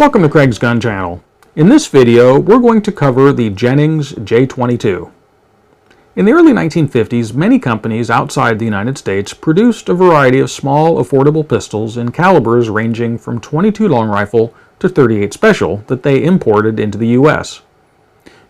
Welcome to Craig's Gun Channel. In this video, we're going to cover the Jennings J22. In the early 1950s, many companies outside the United States produced a variety of small, affordable pistols in calibers ranging from .22 long rifle to .38 special that they imported into the U.S.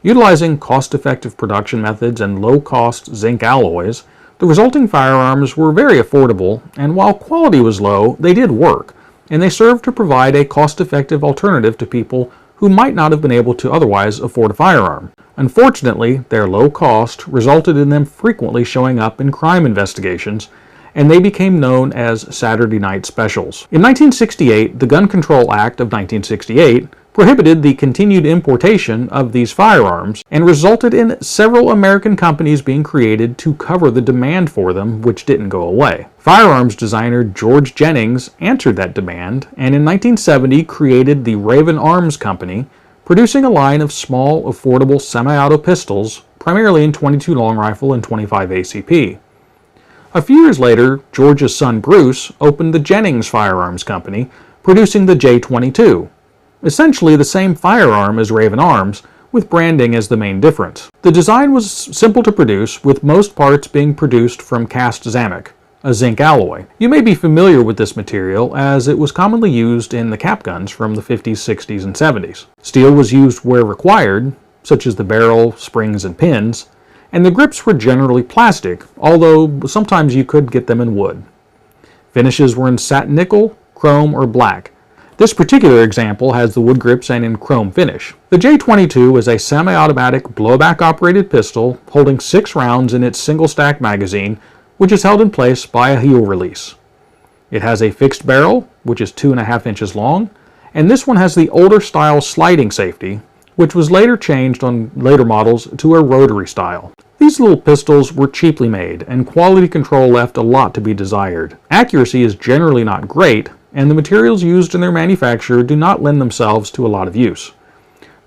Utilizing cost-effective production methods and low-cost zinc alloys, the resulting firearms were very affordable, and while quality was low, they did work, and they served to provide a cost-effective alternative to people who might not have been able to otherwise afford a firearm. Unfortunately, their low cost resulted in them frequently showing up in crime investigations, and they became known as Saturday Night Specials. In 1968, the Gun Control Act of 1968 prohibited the continued importation of these firearms and resulted in several American companies being created to cover the demand for them, which didn't go away. Firearms designer George Jennings answered that demand, and in 1970 created the Raven Arms Company, producing a line of small, affordable semi-auto pistols, primarily in .22 long rifle and .25 ACP. A few years later, George's son Bruce opened the Jennings Firearms Company, producing the J22. Essentially the same firearm as Raven Arms, with branding as the main difference. The design was simple to produce, with most parts being produced from cast zamic, a zinc alloy. You may be familiar with this material as it was commonly used in the cap guns from the 50s, 60s, and 70s. Steel was used where required, such as the barrel, springs, and pins, and the grips were generally plastic, although sometimes you could get them in wood. Finishes were in satin nickel, chrome, or black. This particular example has the wood grips and in chrome finish. The J22 is a semi-automatic blowback-operated pistol holding 6 rounds in its single-stack magazine, which is held in place by a heel release. It has a fixed barrel, which is 2.5 inches long, and this one has the older style sliding safety, which was later changed on later models to a rotary style. These little pistols were cheaply made, and quality control left a lot to be desired. Accuracy is generally not great, and the materials used in their manufacture do not lend themselves to a lot of use.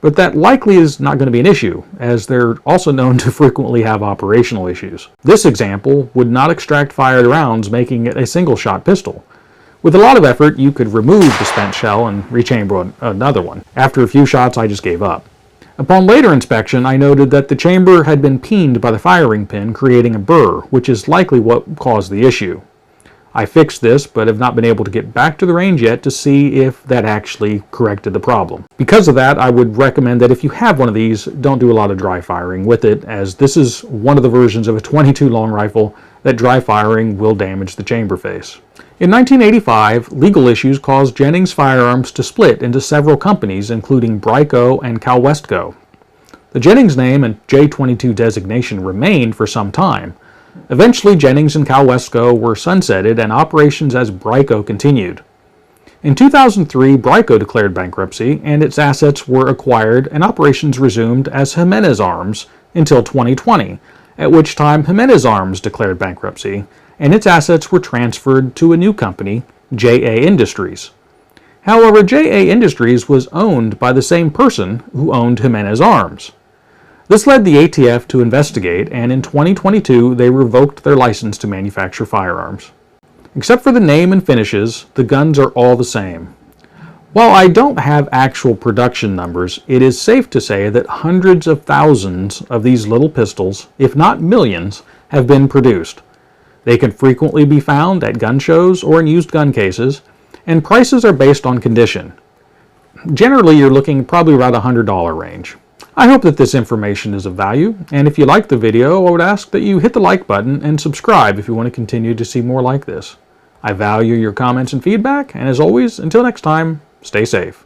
But that likely is not going to be an issue, as they're also known to frequently have operational issues. This example would not extract fired rounds, making it a single-shot pistol. With a lot of effort, you could remove the spent shell and rechamber another one. After a few shots, I just gave up. Upon later inspection, I noted that the chamber had been peened by the firing pin, creating a burr, which is likely what caused the issue. I fixed this, but have not been able to get back to the range yet to see if that actually corrected the problem. Because of that, I would recommend that if you have one of these, don't do a lot of dry firing with it, as this is one of the versions of a .22 long rifle that dry firing will damage the chamber face. In 1985, legal issues caused Jennings Firearms to split into several companies, including Brico and Calwestco. The Jennings name and J22 designation remained for some time. Eventually, Jennings and Calwestco were sunsetted and operations as Brico continued. In 2003, Brico declared bankruptcy and its assets were acquired and operations resumed as Jimenez Arms until 2020, at which time Jimenez Arms declared bankruptcy and its assets were transferred to a new company, JA Industries. However, JA Industries was owned by the same person who owned Jimenez Arms. This led the ATF to investigate, and in 2022 they revoked their license to manufacture firearms. Except for the name and finishes, the guns are all the same. While I don't have actual production numbers, it is safe to say that hundreds of thousands of these little pistols, if not millions, have been produced. They can frequently be found at gun shows or in used gun cases, and prices are based on condition. Generally, you're looking probably around $100 range. I hope that this information is of value, and if you liked the video, I would ask that you hit the like button and subscribe if you want to continue to see more like this. I value your comments and feedback, and as always, until next time, stay safe.